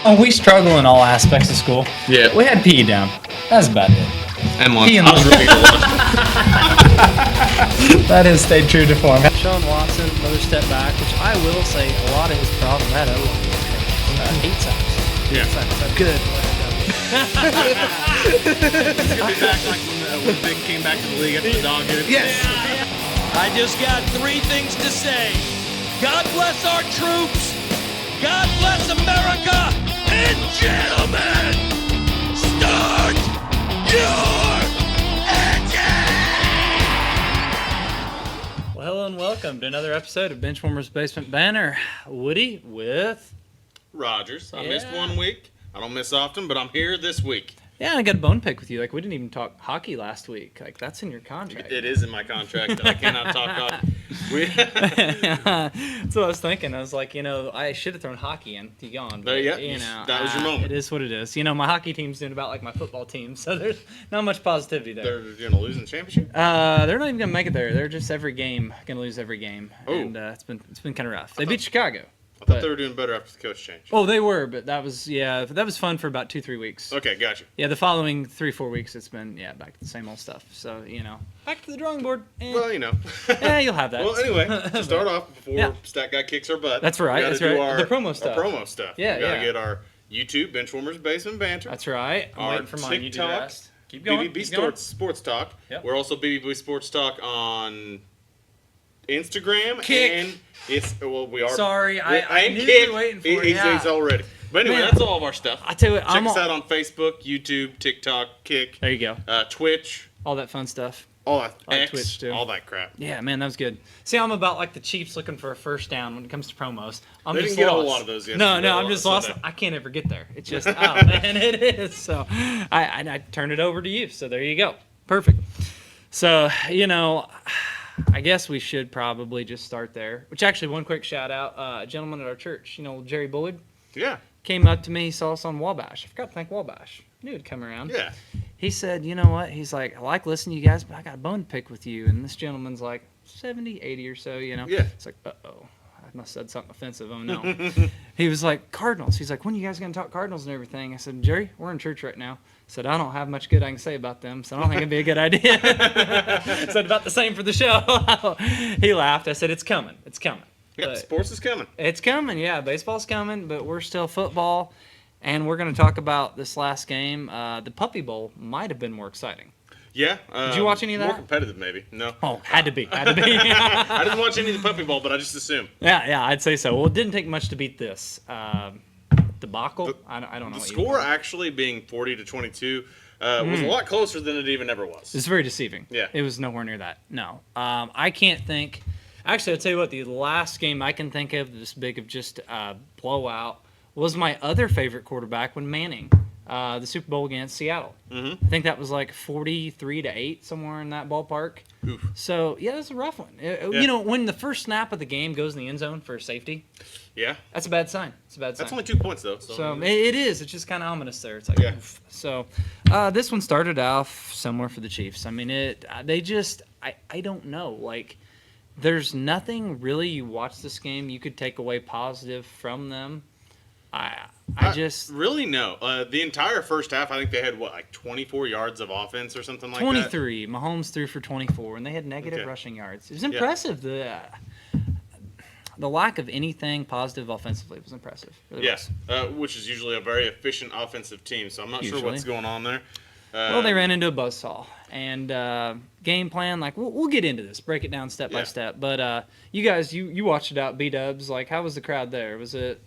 Oh, we struggle in all aspects of school. Yeah. We had PE down. That's about it. And lunch. PE and I was ready for lunch. That has stayed true to form. Sean Watson, another step back, which I will say a lot of his problem that O-line. 8 sacks. Yeah. Good. He's gonna be back like when Vic came back to the league after the dog hit him. Yes. I just got 3 things to say. God bless our troops. God bless America. And gentlemen, start your engine. Well, hello and welcome to another episode of Benchwarmers Basement Banner. Woody with... Rogers. I missed Yeah. 1 week. I don't miss often, but I'm here this week. Yeah, I got a bone pick with you. Like, we didn't even talk hockey last week. Like, that's in your contract. It is in my contract that I cannot talk hockey. That's what I was thinking. I was like, I should have thrown hockey in to gone. But, that was your moment. It is what it is. My hockey team's doing about like my football team, so there's not much positivity there. They're going to lose in the championship? They're not even gonna make it there. They're just every game gonna lose every game, Oh. and it's been kind of rough. They beat Chicago. I thought they were doing better after the coach changed. Oh, they were, but that was fun for about 2-3 weeks. Okay, gotcha. Yeah, the following 3-4 weeks, it's been back to the same old stuff. So back to the drawing board. Well, You'll have that. Well, anyway, to start off, before Yeah. Stat Guy kicks our butt. That's right, We gotta that's do right. The promo stuff. Our promo stuff. Yeah, We gotta yeah. get our YouTube, Benchwarmers Basement Banter. That's right. I'm Our waiting for mine. You do the TikTok, rest. Keep going. BBB keep going. Sports Talk. Yep. We're also BBB Sports Talk on Instagram. Kick. And we are. Sorry, I and knew Kick. you were waiting for it. He's Yeah. already. But anyway, Man. that's all of our stuff. I tell you what, Check us out on Facebook, YouTube, TikTok, Kick, There you go. Twitch, All that fun stuff. all that I like X, Twitch, too. all that crap. Yeah, man, that was good. See, I'm about like the Chiefs looking for a first down when it comes to promos. I'm They just didn't get a lost. whole lot of those No, yesterday, I'm just lost. Sunday. I can't ever get there. It's just, oh man, it is. So I turn it over to you. So there you go. Perfect. So, I guess we should probably just start there. Which actually, one quick shout out, a gentleman at our church, Jerry Bullard, Yeah. came up to me, he saw us on Wabash. I forgot to thank Wabash. Knew he'd come around. Yeah. He said, you know what? He's like, I like listening to you guys, but I got a bone to pick with you. And this gentleman's like 70, 80 or so, Yeah. It's like, uh-oh. I must have said something offensive. Oh, no. He was like, Cardinals. He's like, when are you guys going to talk Cardinals and everything? I said, Jerry, we're in church right now. I said, I don't have much good I can say about them, so I don't think it'd be a good idea. I said, about the same for the show. He laughed. I said, it's coming. It's coming. Yep, But sports is coming. it's coming, yeah. Baseball's coming, but we're still football. And we're going to talk about this last game. The Puppy Bowl might have been more exciting. Yeah. Did you watch any of More that? competitive, maybe. No. Oh, had to be. I didn't watch any of the Puppy Bowl, but I just assume. Yeah, I'd say so. Well, it didn't take much to beat this. Debacle? I don't know. The what you score call it. actually being 40-22 was a lot closer than it even ever was. It's very deceiving. Yeah. It was nowhere near that. No. I can't think. Actually, I'll tell you what, the last game I can think of this big of just blowout was my other favorite quarterback when Manning, the Super Bowl against Seattle. Mm-hmm. I think that was like 43-8, somewhere in that ballpark. Oof. So, yeah, it was a rough one. When the first snap of the game goes in the end zone for a safety, Yeah. that's a bad sign. It's a bad sign. That's only 2 points, though. So it is. It's just kind of ominous there. It's like, Yeah. oof. So this one started off similar for the Chiefs. I mean, I don't know. Like, there's nothing really you watch this game you could take away positive from them. I just really no. The entire first half, I think they had 24 yards of offense or something like 23. Mahomes threw for 24, and they had negative Okay. rushing yards. It was impressive. The lack of anything positive offensively was impressive. that. Really Yes, which is usually a very efficient offensive team. So I'm not sure Usually. what's going on there. Well, they ran into a buzzsaw. And game plan, like, we'll get into this, break it down step by Yeah. step. But you guys, you watched it out, B-dubs. Like, how was the crowd there? Was it...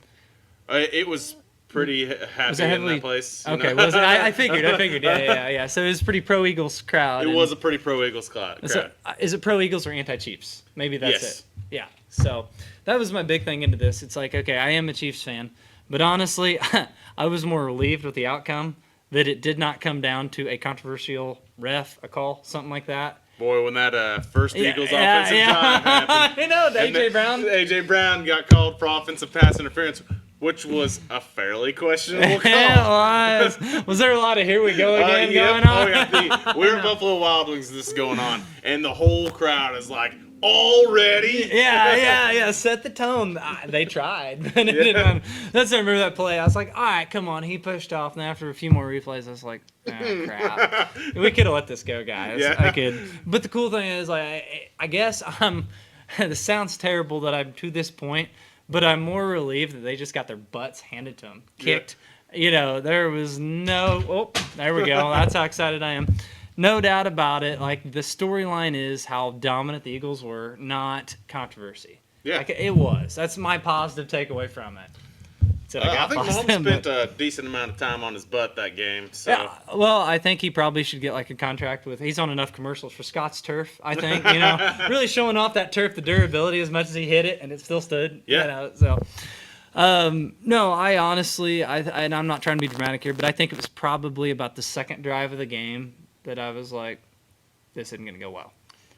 It was pretty happy in that place. you Okay, know? was it? I figured. Yeah. So it was a pretty pro-Eagles crowd. It was a pretty pro-Eagles crowd. So, is it pro-Eagles or anti-Chiefs? Maybe that's Yes. it. Yeah. So that was my big thing into this. It's like, okay, I am a Chiefs fan. But honestly, I was more relieved with the outcome that it did not come down to a controversial ref, a call, something like that. Boy, when that first Eagles offensive drive happened. I know, the and A.J. Brown. A.J. Brown got called for offensive pass interference, which was a fairly questionable call. Yeah, it was. Was there a lot of here we go again Yep. going on? Oh, yeah. We're at Buffalo Wild Wings, this is going on, and the whole crowd is like, Already? Yeah. Set the tone. They tried. That's I remember that play. I was like, all right, come on. He pushed off, and after a few more replays, I was like, crap. We could have let this go, guys. Yeah. I could. But the cool thing is, like, I guess I'm. This sounds terrible that I'm to this point, but I'm more relieved that they just got their butts handed to them, kicked. Yeah. There was no. Oh, there we go. That's how excited I am. No doubt about it. Like, the storyline is how dominant the Eagles were, not controversy. Yeah. Like, it was. That's my positive takeaway from it. I think Mahomes spent a decent amount of time on his butt that game. So. Yeah, well, I think he probably should get like a contract with. He's on enough commercials for Scott's turf. I think really showing off that turf, the durability as much as he hit it, and it still stood. Yeah. No, I honestly, and I'm not trying to be dramatic here, but I think it was probably about the second drive of the game that I was like, this isn't gonna go well.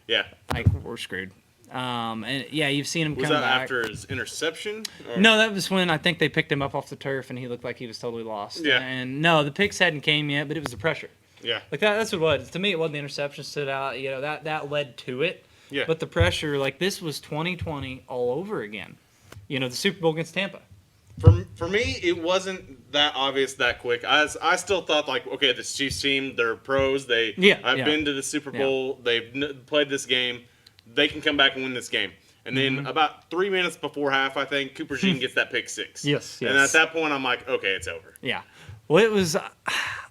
Yeah. Like, we're screwed. And yeah, you've seen him was come that back. after his interception? Or? No, that was when I think they picked him up off the turf and he looked like he was totally lost. Yeah. And no, the picks hadn't came yet, but it was the pressure. Yeah. Like that's what it was. To me, it wasn't the interception stood out. That led to it. Yeah. But the pressure, like this was 2020 all over again. The Super Bowl against Tampa. For me, it wasn't that obvious that quick. I still thought like, okay, the Chiefs team, they're pros. I've been to the Super Bowl. Yeah. They've played this game. They can come back and win this game. And then about 3 minutes before half, I think, Cooper Jean gets that pick six. Yes. And at that point, I'm like, okay, it's over. Yeah. Well, it was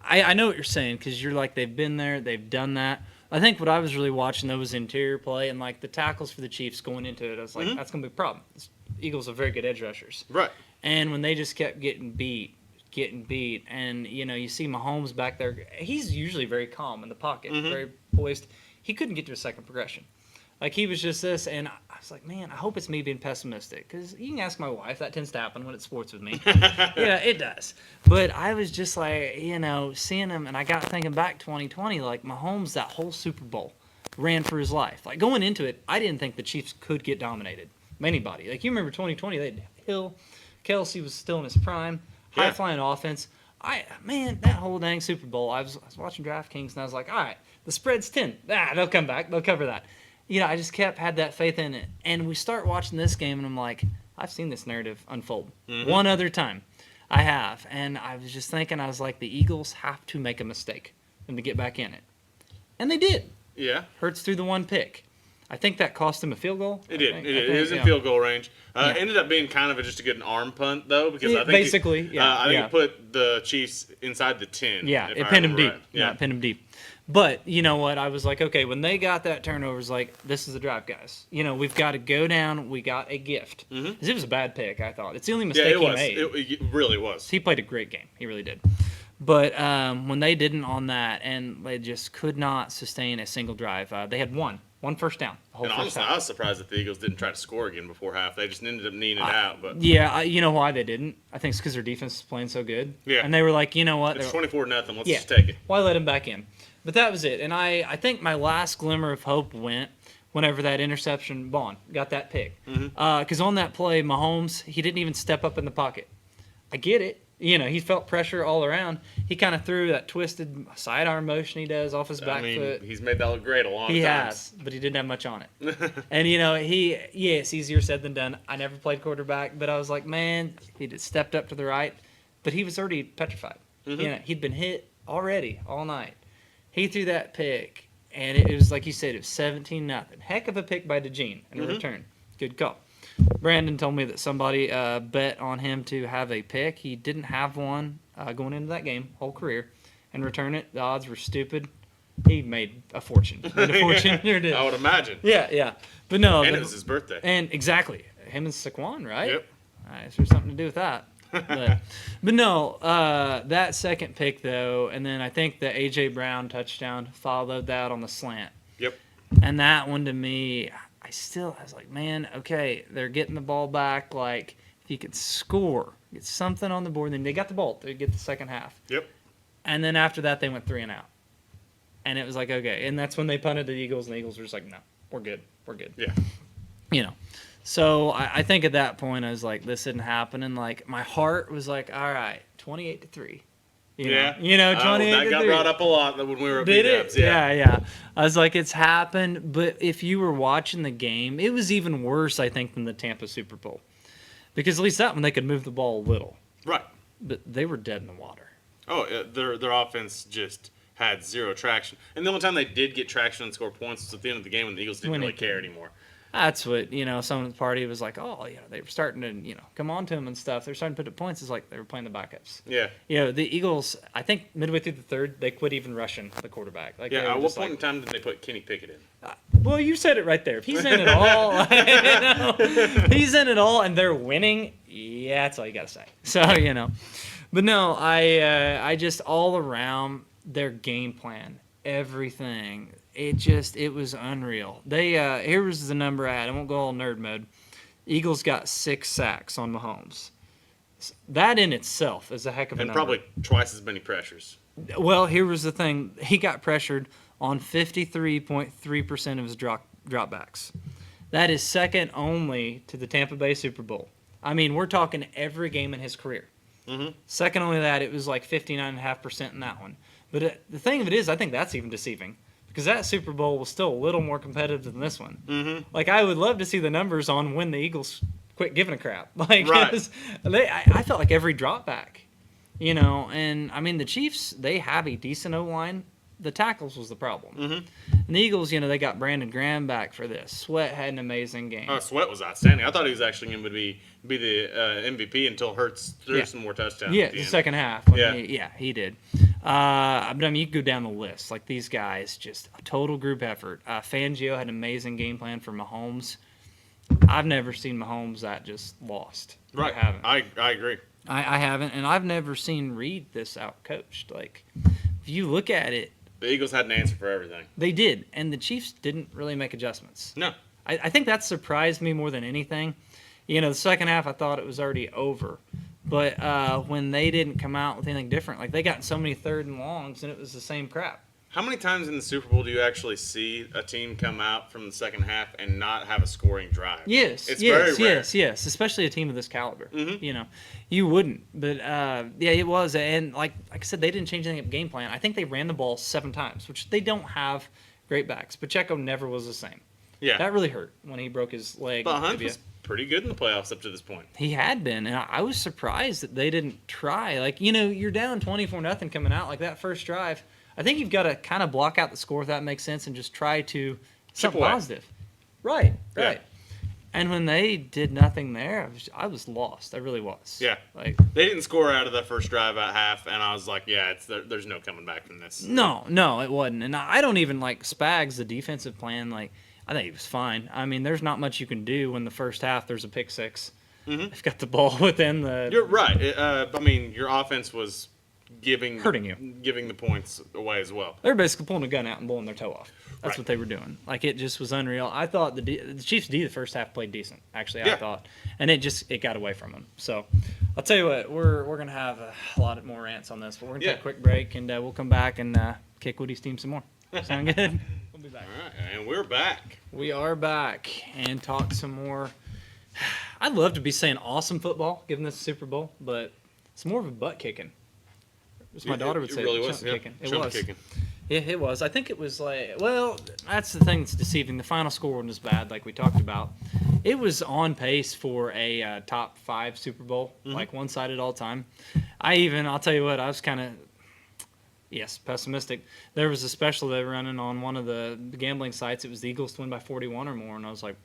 I know what you're saying because you're like, they've been there. They've done that. I think what I was really watching, though, was interior play. And, like, the tackles for the Chiefs going into it, I was like, that's going to be a problem. Eagles are very good edge rushers. Right. And when they just kept getting beat, and, you see Mahomes back there. He's usually very calm in the pocket, very poised. He couldn't get to a second progression. Like, he was just this, and I was like, man, I hope it's me being pessimistic. Because you can ask my wife. That tends to happen when it's sports with me. Yeah, it does. But I was just like, seeing him, and I got thinking back 2020, like, Mahomes, that whole Super Bowl, ran for his life. Like, going into it, I didn't think the Chiefs could get dominated. Anybody. Like, you remember 2020, they had Hill. Kelsey was still in his prime. High-flying offense. That whole dang Super Bowl, I was watching DraftKings, and I was like, all right, the spread's 10. They'll come back. They'll cover that. I just had that faith in it. And we start watching this game, and I'm like, I've seen this narrative unfold. One other time. I have. And I was just thinking, I was like, the Eagles have to make a mistake and to get back in it. And they did. Yeah. Hurts through the one pick. I think that cost him a field goal. It did. It was in field goal range. Ended up being kind of just a good arm punt, though, because I think it put the Chiefs inside the 10. Yeah, it pinned him deep. Yeah, it pinned him deep. But you know what? I was like, okay, when they got that turnover, I was like, this is the drive, guys. We've got to go down. We got a gift. Because it was a bad pick, I thought. It's the only mistake he made. It really was. He played a great game. He really did. But when they didn't on that, and they just could not sustain a single drive, they had one first down. And honestly, I was surprised that the Eagles didn't try to score again before half. They just ended up kneeing it out. But you know why they didn't? I think it's because their defense is playing so good. Yeah. And they were like, you know what? It's 24-0. Let's just take it. Why let him back in? But that was it. And I think my last glimmer of hope went whenever that interception, Bond got that pick. Because on that play, Mahomes, he didn't even step up in the pocket. I get it. He felt pressure all around. He kind of threw that twisted sidearm motion he does off his back foot. He's made that look great a long time. He has, but he didn't have much on it. And, it's easier said than done. I never played quarterback, but I was like, man, he just stepped up to the right. But he was already petrified. He'd been hit already all night. He threw that pick, and it was like you said, it was 17-0. Heck of a pick by DeJean in return. Good call. Brandon told me that somebody bet on him to have a pick. He didn't have one going into that game, whole career, and return it. The odds were stupid. He made a fortune. I would imagine. Yeah. But no. And it was his birthday. And exactly. Him and Saquon, right? Yep. There's something to do with that. But no, that second pick, though, and then I think the A.J. Brown touchdown followed that on the slant. Yep. And that one to me, I was like, man, okay, they're getting the ball back. Like, if you could score, get something on the board, then they got the ball. They get the second half. Yep. And then after that, they went 3 and out. And it was like, okay. And that's when they punted the Eagles, and the Eagles were just like, no, we're good. Yeah. So I think at that point, I was like, this isn't happening. Like, my heart was like, all right, 28-3. You know, 28 that got 3. brought up a lot when we were at Did B-Dubs. it? Yeah. I was like, it's happened. But if you were watching the game, it was even worse, I think, than the Tampa Super Bowl. Because at least that one, they could move the ball a little. Right. But they were dead in the water. Oh, their offense just had zero traction. And the only time they did get traction and score points was at the end of the game when the Eagles didn't really care anymore. That's what, someone at the party was like, oh, they were starting to, come on to him and stuff. They were starting to put up points. It's like they were playing the backups. Yeah. The Eagles, I think midway through the third, they quit even rushing the quarterback. Like, at what point in time did they put Kenny Pickett in? Well, you said it right there. If he's in it all, he's in it all, and they're winning, yeah, that's all you got to say. So, But no, I just all around their game plan, everything, it was unreal. They here was the number I had. I won't go all nerd mode. Eagles got 6 sacks on Mahomes. That in itself is a heck of a number. And probably twice as many pressures. Well, here was the thing. He got pressured on 53.3% of his dropbacks. That is second only to the Tampa Bay Super Bowl. I mean, we're talking every game in his career. Mm-hmm. Second only to that, it was like 59.5% in that one. But the thing of it is, I think that's even deceiving. Because that Super Bowl was still a little more competitive than this one. Mm-hmm. Like, I would love to see the numbers on when the Eagles quit giving a crap. Like, right. I felt like every drop back, and I mean, the Chiefs, they have a decent O-line. The tackles was the problem. Mm-hmm. And the Eagles, they got Brandon Graham back for this. Sweat had an amazing game. Oh, Sweat was outstanding. I thought he was actually going to be the MVP until Hurts threw some more touchdowns. Yeah, at the end. second half. He did. But I mean, you can go down the list. Like, these guys, just a total group effort. Fangio had an amazing game plan for Mahomes. I've never seen Mahomes that just lost. Right. I haven't. I agree. I haven't, and I've never seen Reed this out-coached. Like, if you look at it, the Eagles had an answer for everything. They did, and the Chiefs didn't really make adjustments. No. I think that surprised me more than anything. The second half, I thought it was already over. But when they didn't come out with anything different, like, they got so many third and longs, and it was the same crap. How many times in the Super Bowl do you actually see a team come out from the second half and not have a scoring drive? Yes, it's very rare. Yes, especially a team of this caliber. Mm-hmm. You wouldn't. But, it was. And, like I said, they didn't change anything up game plan. I think they ran the ball 7 times, which they don't have great backs. Pacheco never was the same. Yeah. That really hurt when he broke his leg. But Hunt was pretty good in the playoffs up to this point. He had been, and I was surprised that they didn't try. Like, you're down 24-0 coming out, like that first drive. I think you've got to kind of block out the score, if that makes sense, and just try to something positive. Right. Yeah. And when they did nothing there, I was lost. I really was. Yeah. Like, they didn't score out of that first drive at half, and I was like, yeah, there's no coming back from this. No, it wasn't. And I don't even like Spags, the defensive plan. Like, I think he was fine. I mean, there's not much you can do when the first half there's a pick six. Mm-hmm. They've got the ball within the. You're right. I mean, your offense was hurting you, giving the points away as well. They're basically pulling a gun out and blowing their toe off. That's what they were doing. Like, it just was unreal. I thought the Chiefs D the first half played decent. Actually, I thought, and it got away from them. So, I'll tell you what, we're gonna have a lot more rants on this, but we're gonna take a quick break and we'll come back and kick Woody's team some more. Sound good? We'll be back. All right, and we're back. We are back and talk some more. I'd love to be saying awesome football, given this Super Bowl, but it's more of a butt kicking. As my daughter would say, really was. kicking. It Chump was. Kicking. Yeah, it was. I think it was like, well, that's the thing that's deceiving. The final score wasn't as bad, like we talked about. It was on pace for a top 5 Super Bowl, like one-sided all time. I'll tell you what, I was kind of, pessimistic. There was a special they were running on one of the gambling sites. It was the Eagles to win by 41 or more, and I was like,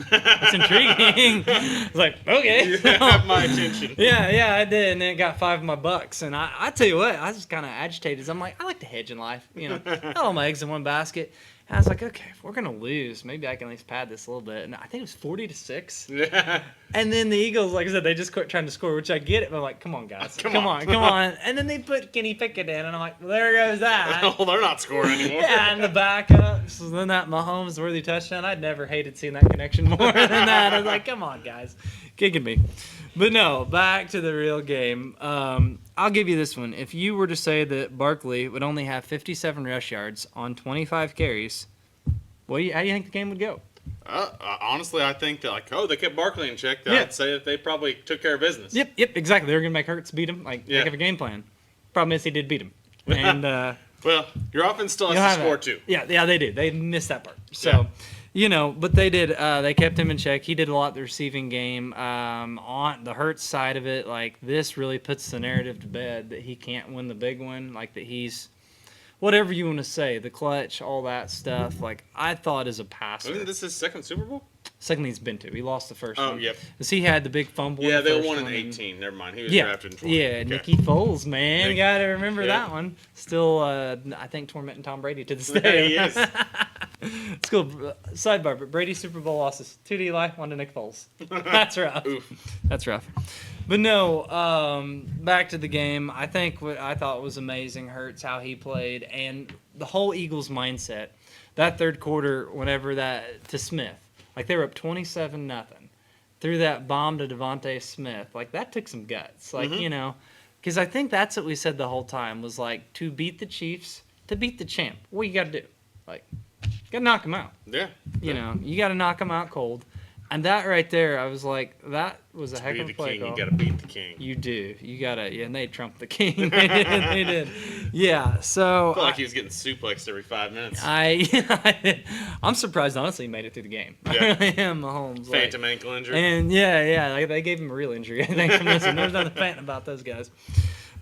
that's intriguing. I was like, okay. You have my attention. Yeah, I did, and then it got $5 and I tell you what, I was just kind of agitated. I'm like, I like to hedge in life, not all my eggs in one basket. And I was like, okay, if we're gonna lose, maybe I can at least pad this a little bit. And I think it was 40-6. Yeah. And then the Eagles, like I said, they just quit trying to score, which I get it. But I'm like, come on, guys, come on. And then they put Kenny Pickett in, and I'm like, well, there goes that. Well, they're not scoring anymore. Yeah, and the backup. So then that Mahomes-worthy touchdown, I'd never hated seeing that connection more than that. I was like, come on, guys, kicking me. But no, back to the real game. I'll give you this one. If you were to say that Barkley would only have 57 rush yards on 25 carries, how do you think the game would go? Honestly, I think that, they kept Barkley in check. I'd say that they probably took care of business. Yep, exactly. They were going to make Hurts beat him, heck of a game plan. Problem is, he did beat him. And well, your offense still has to score too. Yeah, they do. They missed that part. So, but they did. They kept him in check. He did a lot the receiving game. On the Hurts side of it, like this really puts the narrative to bed that he can't win the big one. Like that he's whatever you want to say, the clutch, all that stuff. Like I thought as a passer. Isn't this his second Super Bowl? Second he's been to. He lost the first one. Oh, yep. Because he had the big fumble. Yeah, they the won in one. 18. Never mind. He was drafted in 20. Yeah, okay. Nicky Foles, man. You got to remember that one. Still, I think, tormenting Tom Brady to this day. He is. It's cool. Sidebar, but Brady's Super Bowl losses. 2 to Eli, 1 to Nick Foles. That's rough. Oof. That's rough. But no, back to the game. I think what I thought was amazing, Hurts, how he played, and the whole Eagles mindset. That third quarter, whenever that, to Smith. Like, they were up 27-0. Threw that bomb to Devontae Smith. Like, that took some guts. Like, because I think that's what we said the whole time was, like, to beat the Chiefs, to beat the champ, what you got to do? Like, you got to knock them out. Yeah. You got to knock them out cold. And that right there, I was like, that was a heck of a play call. You got to beat the king. You do. You got to, and they trumped the king. They did. Yeah, so. I felt like he was getting suplexed every 5 minutes. I'm surprised, honestly, he made it through the game. Yeah. I am, Mahomes. Phantom ankle injury. And, like, they gave him a real injury, I think, from this one. There's nothing phantom about those guys.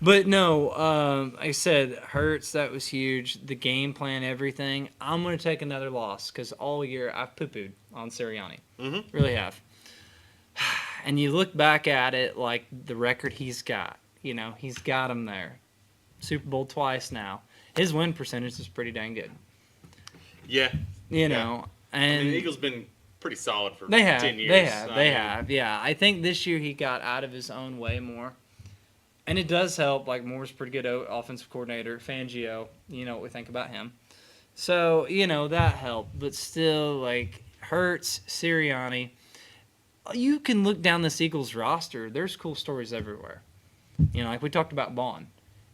But no, like I said, Hurts, that was huge. The game plan, everything. I'm going to take another loss because all year I've poo-pooed on Sirianni. Mm-hmm. Really have. And you look back at it, like the record he's got. He's got him there. Super Bowl twice now. His win percentage is pretty dang good. Yeah. And the Eagles been pretty solid for 10 years. They have. Yeah, I think this year he got out of his own way more. And it does help. Like, Moore's pretty good offensive coordinator. Fangio, what we think about him. So, that helped. But still, like, Hurts, Sirianni, you can look down this Eagles roster. There's cool stories everywhere. Like we talked about Bond.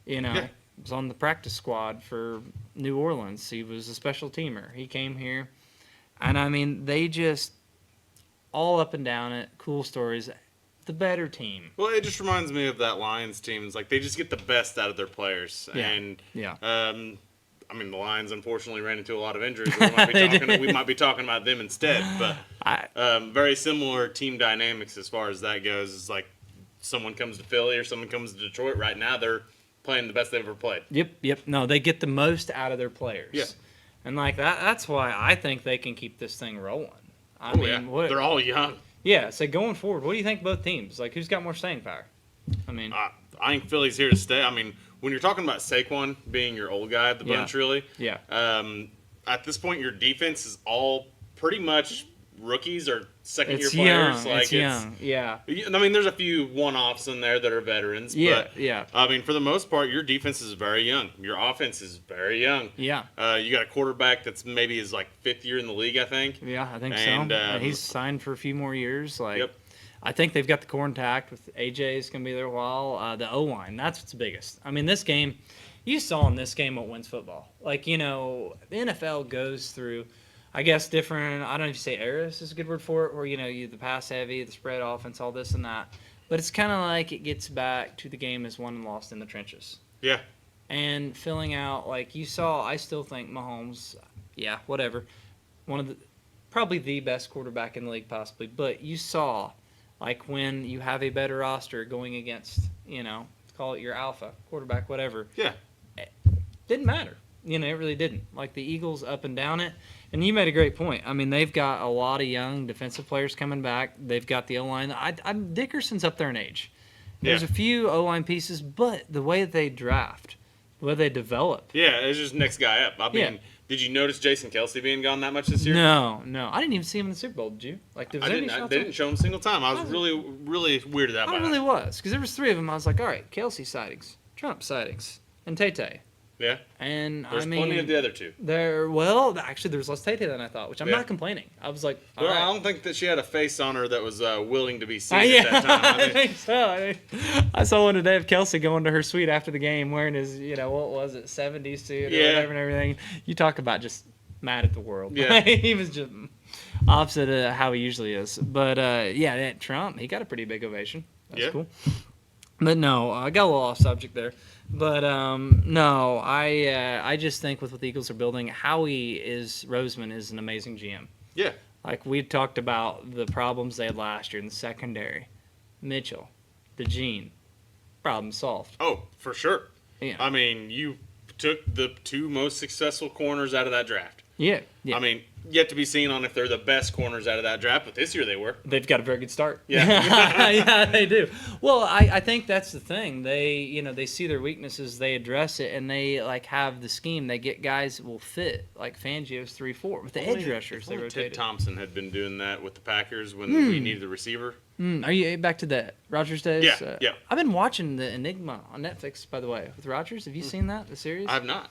He was on the practice squad for New Orleans. He was a special teamer. He came here. And, I mean, they just all up and down it. Cool stories. The better team. Well, it just reminds me of that Lions team. It's like they just get the best out of their players. Yeah. And I mean, the Lions unfortunately ran into a lot of injuries. We might be talking about them instead. But very similar team dynamics as far as that goes. It's like someone comes to Philly or someone comes to Detroit. Right now, they're playing the best they've ever played. Yep. No, they get the most out of their players. Yeah. And like that's why I think they can keep this thing rolling. They're all young. Yeah, so going forward, what do you think both teams? Like, who's got more staying power? I mean, I think Philly's here to stay. I mean, when you're talking about Saquon being your old guy of the bunch, really, at this point, your defense is all pretty much rookies or second-year players. It's young, yeah. I mean, there's a few one-offs in there that are veterans. Yeah. I mean, for the most part, your defense is very young. Your offense is very young. Yeah. You got a quarterback that's maybe his fifth year in the league, I think. Yeah, I think and, so. He's signed for a few more years. Yep. I think they've got the core intact with AJ is going to be there a while. The O-line, that's what's biggest. I mean, this game, you saw in this game what wins football. Like, the NFL goes through, I guess, different, I don't know if you say eras is a good word for it, where, you the pass heavy, the spread offense, all this and that. But it's kind of like it gets back to the game as won and lost in the trenches. Yeah. And filling out, like you saw, I still think Mahomes, whatever, probably the best quarterback in the league possibly. But you saw, like when you have a better roster going against, call it your alpha, quarterback, whatever. Yeah. It didn't matter. It really didn't. Like the Eagles up and down it. And you made a great point. I mean, they've got a lot of young defensive players coming back. They've got the O-line. Dickerson's up there in age. There's a few O-line pieces, but the way that they draft, the way they develop. Yeah, it's just next guy up. I mean, did you notice Jason Kelce being gone that much this year? No. I didn't even see him in the Super Bowl, did you? Like, they didn't show him a single time. I was really, really weirded out by that. I really was, because there was 3 of them. I was like, all right, Kelce sightings, Trump sightings, and Tay-Tay. Yeah. And there's plenty of the other two. Actually, there was less Tay-Tay than I thought, which I'm not complaining. I was like, all right. I don't think that she had a face on her that was willing to be seen at that time. I think so. I saw one today of Kelce going to her suite after the game wearing his, what was it, 70s suit or whatever and everything. You talk about just mad at the world. Yeah. He was just opposite of how he usually is. But, Trump, he got a pretty big ovation. That's cool. But no, I got a little off subject there. But no, I just think with what the Eagles are building, Roseman is an amazing GM. Yeah. Like we talked about the problems they had last year in the secondary. Mitchell, DeJean, problem solved. Oh, for sure. Yeah. I mean, you took the 2 most successful corners out of that draft. Yeah. I mean, yet to be seen on if they're the best corners out of that draft, but this year they were. They've got a very good start. Yeah. Yeah, they do. Well, I think that's the thing. They see their weaknesses, they address it, and they like have the scheme. They get guys that will fit, like Fangio's 3-4 with the edge rushers. They Ted rotated. Thompson had been doing that with the Packers when we needed a receiver. Are you back to the Rodgers days? Yeah, yeah. I've been watching the Enigma on Netflix, by the way, with Rodgers. Have you seen that, the series? I have not.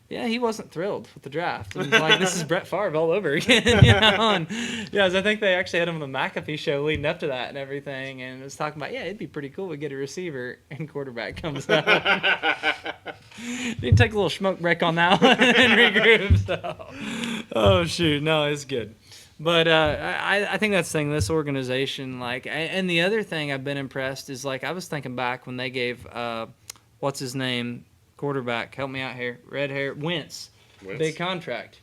Yeah, he wasn't thrilled with the draft. And like, this is Brett Favre all over again. And, I think they actually had him on the McAfee show leading up to that and everything. And it was talking about, it'd be pretty cool to get a receiver and quarterback comes out. You can take a little smoke break on that one and regroup. So. Oh, shoot. No, it's good. But I think that's the thing, this organization, and the other thing I've been impressed is, I was thinking back when they gave, what's his name, quarterback, help me out here, red hair, Wentz. Big contract.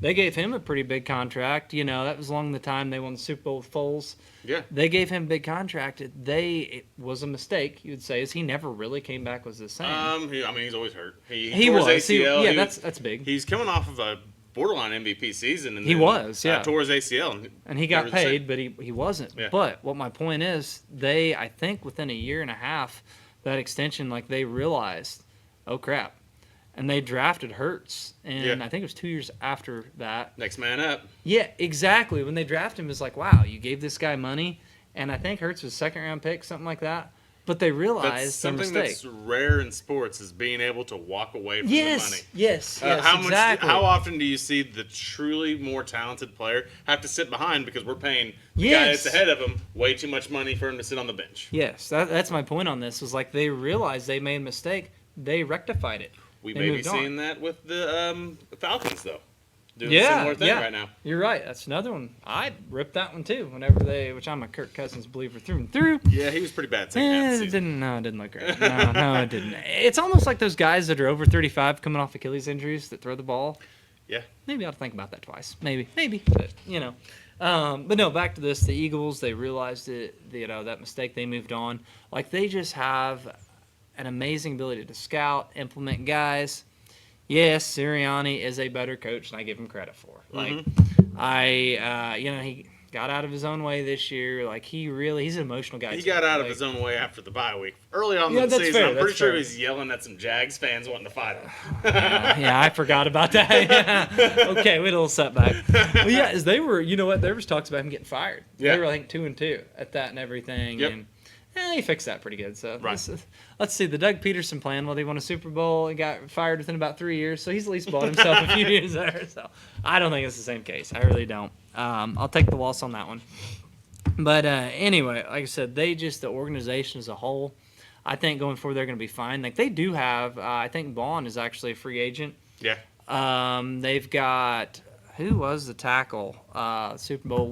They gave him a pretty big contract. That was along the time they won the Super Bowl with Foles. Yeah. They gave him a big contract. It was a mistake, you would say, is he never really came back was the same. He's always hurt. He was. Tore his ACL. That's big. He's coming off of a borderline MVP season. And he was, yeah. Tore his ACL. And he got paid, but he wasn't. Yeah. But what my point is, I think within a year and a half, that extension, they realized, oh, crap. And they drafted Hurts. And I think it was 2 years after that. Next man up. Yeah, exactly. When they drafted him, it was like, wow, you gave this guy money. And I think Hurts was a second-round pick, something like that. But they realized their mistake. That's rare in sports is being able to walk away from the money. Yes, exactly. How often do you see the truly more talented player have to sit behind because we're paying the guy that's ahead of him way too much money for him to sit on the bench? Yes, that's my point on this. Was they realized they made a mistake. They rectified it. We may be seeing that with the Falcons, though. Doing a similar thing right now. You're right. That's another one. I ripped that one too. Which I'm a Kirk Cousins believer through and through. Yeah, he was pretty bad second half of the season. It didn't look great. No, it didn't. It's almost like those guys that are over 35 coming off Achilles injuries that throw the ball. Yeah. Maybe I ought to think about that twice. Maybe. But but no. Back to this. The Eagles. They realized it. That mistake. They moved on. They just have an amazing ability to scout, implement guys. Yes, Sirianni is a better coach than I give him credit for. He got out of his own way this year. He's an emotional guy. He got out of his own way after the bye week. Early on in the season, I'm pretty sure he was yelling at some Jags fans wanting to fight him. I forgot about that. Yeah. Okay, we had a little setback. Well, as they were, there was talks about him getting fired. Yeah. They were, 2-2 at that and everything. Yep. And he fixed that pretty good. So right. Let's see. The Doug Peterson plan. Well, they won a Super Bowl and got fired within about 3 years. So he's at least bought himself a few years there. So I don't think it's the same case. I really don't. I'll take the loss on that one. But anyway, like I said, the organization as a whole, I think going forward they're going to be fine. They do have. I think Vaughn is actually a free agent. Yeah. They've got who was the tackle? Super Bowl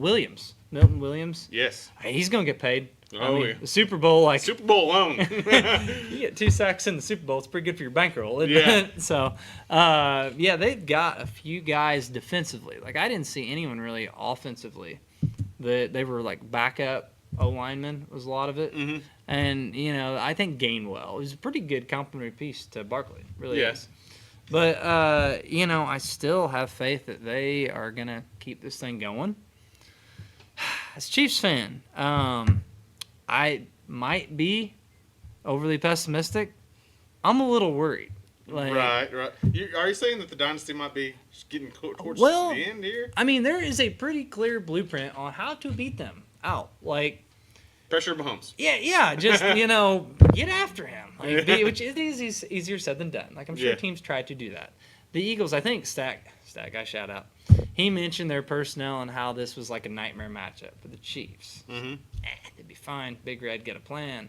Milton Williams. Yes. He's going to get paid. Yeah. The Super Bowl, Super Bowl alone. You get 2 sacks in the Super Bowl. It's pretty good for your bankroll, isn't it? So, they've got a few guys defensively. I didn't see anyone really offensively. They were backup O-linemen was a lot of it. Mm-hmm. And, I think Gainwell is a pretty good complementary piece to Barkley. Really yes. is. But, I still have faith that they are going to keep this thing going. As a Chiefs fan, I might be overly pessimistic. I'm a little worried. Right. Are you saying that the dynasty might be getting towards the end here? I mean, there is a pretty clear blueprint on how to beat them out. Pressure Mahomes. Yeah. Just, get after him. Which is easier said than done. I'm sure teams try to do that. The Eagles, I think, Stack guy, shout out. He mentioned their personnel and how this was a nightmare matchup for the Chiefs. Mm-hmm. They'd be fine. Big Red got a plan.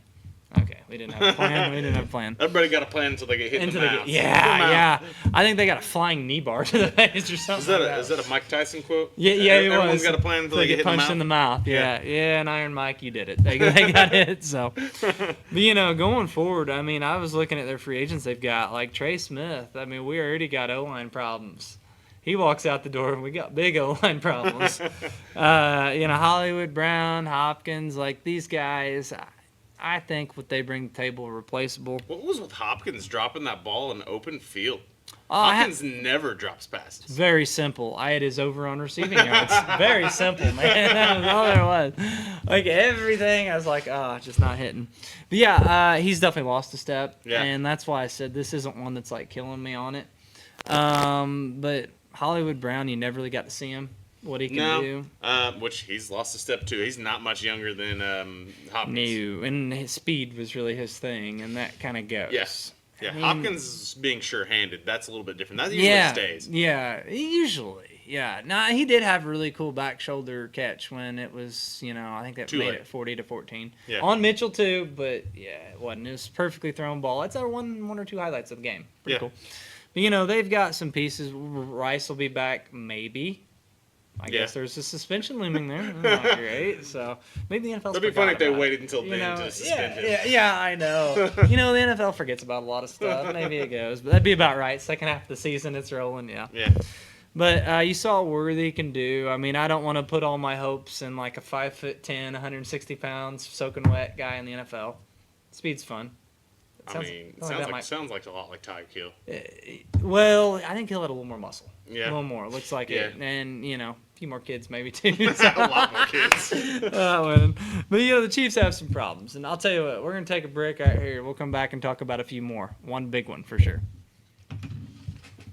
Okay, we didn't have a plan. We didn't have a plan. Everybody got a plan until they get hit in the mouth. Yeah. I think they got a flying knee bar to the face or something. Is that a Mike Tyson quote? Yeah, it was. Everyone's got a plan until they get hit punched in the mouth. Yeah, and Iron Mike, you did it. They got hit. So, but going forward, I mean, I was looking at their free agents they've got, like Trey Smith. I mean, we already got O-line problems. He walks out the door and we got big O-line problems. Hollywood Brown, Hopkins, like these guys, I think what they bring to the table are replaceable. What was with Hopkins dropping that ball in open field? Oh, Hopkins never drops passes. Very simple. I had his over on receiving yards. Very simple, man. That was all there was. Like everything, I was like, just not hitting. But yeah, he's definitely lost a step. Yeah. And that's why I said this isn't one that's like killing me on it. But Hollywood Brown, you never really got to see him, what he can do. Which he's lost a step too. He's not much younger than Hopkins. No, and his speed was really his thing, and that kind of goes. Yes. Yeah, I mean, Hopkins being sure-handed, that's a little bit different. That usually stays. Yeah, usually. Yeah. Now, he did have a really cool back shoulder catch when it was, I think that made it 40-14. Yeah. On Mitchell, too, but, yeah, it wasn't. It was perfectly thrown ball. That's our one or two highlights of the game. Pretty cool. But, they've got some pieces. Rice will be back, maybe. I guess there's a suspension looming there. Not great. So maybe the NFL. That'd be funny if they waited until then to suspend him. Yeah, I know. The NFL forgets about a lot of stuff. Maybe it goes, but that'd be about right. Second half of the season, it's rolling. Yeah. But you saw what Worthy can do. I mean, I don't want to put all my hopes in like a 5'10", 160 pounds, soaking wet guy in the NFL. Speed's fun. Sounds like a lot like Tyreek Hill. Well, I think he'll have a little more muscle. Yeah. A little more. Looks like it. And, a few more kids maybe too. So. A lot more kids. But, the Chiefs have some problems. And I'll tell you what, we're going to take a break right here. We'll come back and talk about a few more. One big one for sure.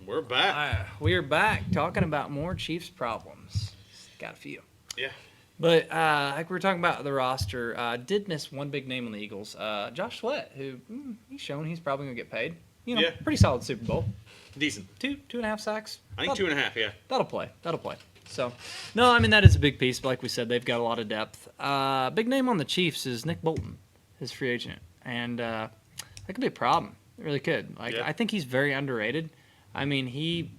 We're back. We are back talking about more Chiefs problems. Got a few. Yeah. But like we were talking about the roster, did miss one big name on the Eagles. Josh Sweat, who he's shown he's probably going to get paid. Pretty solid Super Bowl. Decent. 2.5 sacks. I think 2.5, yeah. That'll play. So, no, I mean, that is a big piece. But like we said, they've got a lot of depth. Big name on the Chiefs is Nick Bolton, his free agent. And that could be a problem. It really could. I think he's very underrated. I mean, he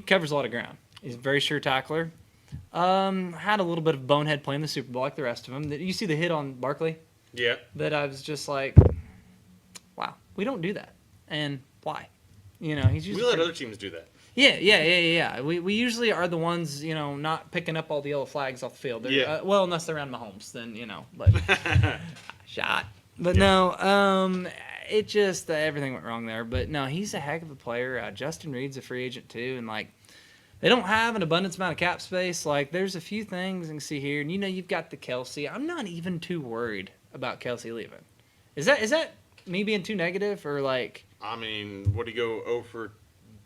covers a lot of ground. He's a very sure tackler. Had a little bit of bonehead play in the Super Bowl like the rest of them. You see the hit on Barkley? Yeah. That I was just like, wow, we don't do that. And why? He's usually we let other teams do that. Yeah. We usually are the ones, not picking up all the yellow flags off the field. Well, unless they're around Mahomes, then, but shot. But no, it just, everything went wrong there. But no, he's a heck of a player. Justin Reed's a free agent too. And they don't have an abundance amount of cap space. There's a few things you can see here. And you've got the Kelsey. I'm not even too worried about Kelsey leaving. Is that me being too negative or I mean, what did he go 0 for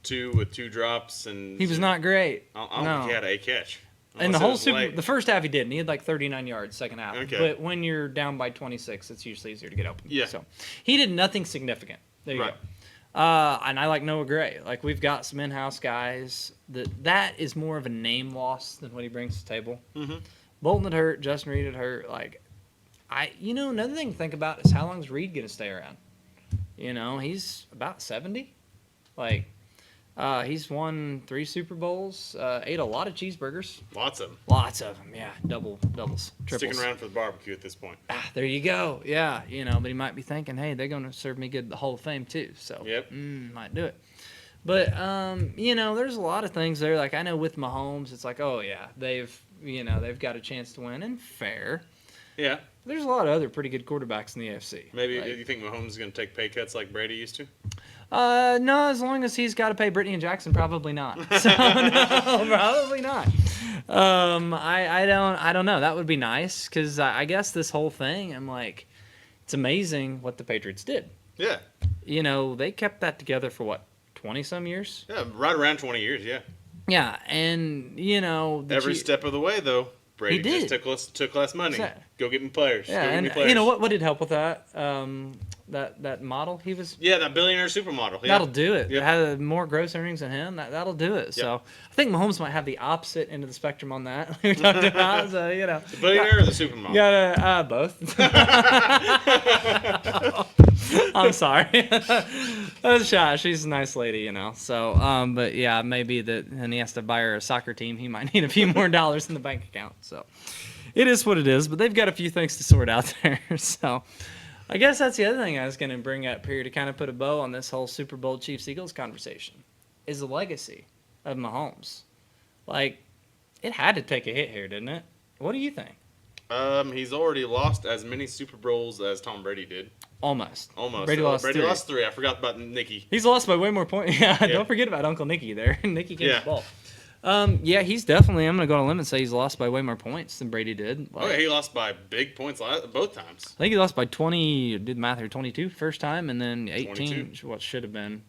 2 with 2 drops and he was not great. I don't think he had a catch. And the whole the first half he did, and he had 39 yards second half. Okay. But when you're down by 26, it's usually easier to get open. Yeah. So he did nothing significant. There you go. And I like Noah Gray. We've got some in-house guys that is more of a name loss than what he brings to the table. Mm-hmm. Bolton had hurt, Justin Reed had hurt. Another thing to think about is how long is Reed going to stay around? He's about 70. He's won 3 Super Bowls, ate a lot of cheeseburgers. Lots of them, yeah. Doubles, triples. Sticking around for the barbecue at this point. There you go. Yeah, but he might be thinking, hey, they're going to serve me good at the Hall of Fame too. So, might do it. But, there's a lot of things there. I know with Mahomes, it's they've got a chance to win, and fair. Yeah. There's a lot of other pretty good quarterbacks in the AFC. Maybe do you think Mahomes is going to take pay cuts like Brady used to? No, as long as he's got to pay Brittany and Jackson, probably not. So no, probably not. I don't know. That would be nice because I guess this whole thing, I'm like, it's amazing what the Patriots did. Yeah. They kept that together for what, 20 some years? Yeah, right around 20 years. Yeah. Yeah, and every step of the way though. Brady just took less money. Go get me players. Yeah, and what did help with that? that model he was. Yeah, that billionaire supermodel. Yeah. That'll do it. Yep. It had more gross earnings than him. That'll do it. So I think Mahomes might have the opposite end of the spectrum on that. We talked about, so The billionaire or the supermodel? Gotta both. I'm sorry. That's Shah. She's a nice lady, So, but yeah, maybe that, and he has to buy her a soccer team. He might need a few more dollars in the bank account. So, it is what it is. But they've got a few things to sort out there. So, I guess that's the other thing I was going to bring up here to kind of put a bow on this whole Super Bowl Chiefs-Eagles conversation is the legacy of Mahomes. Like, it had to take a hit here, didn't it? What do you think? He's already lost as many Super Bowls as Tom Brady did. Almost. Brady lost 3. I forgot about Nicky. He's lost by way more points. Yeah, don't forget about Uncle Nicky there. Nicky came to the ball. Yeah, he's definitely, I'm going to go on a limb and say he's lost by way more points than Brady did. Yeah, he lost by big points both times. I think he lost by 20, did math here, 22 first time, and then 18, 22. what should have been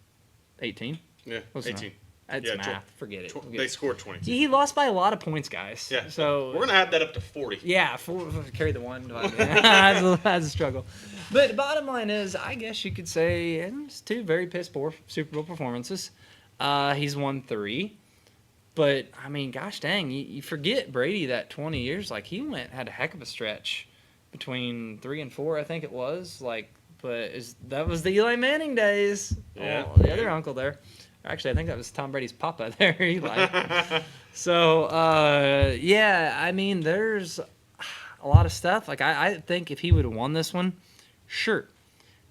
18. Yeah, 18. That's Yeah, math. Forget it. They scored 22. He lost by a lot of points, guys. Yeah. So we're going to add that up to 40. yeah, carry the one. That's a struggle. But bottom line is, I guess you could say it's 2 very piss poor Super Bowl performances. He's won 3. But, I mean, gosh dang, you forget Brady that 20 years. Like, he had a heck of a stretch between 3 and 4, I think it was. Like, but that was the Eli Manning days. Yeah. Oh, the other uncle there. Actually, I think that was Tom Brady's papa there, Eli. So, yeah, I mean, there's a lot of stuff. Like, I think if he would have won this one, sure.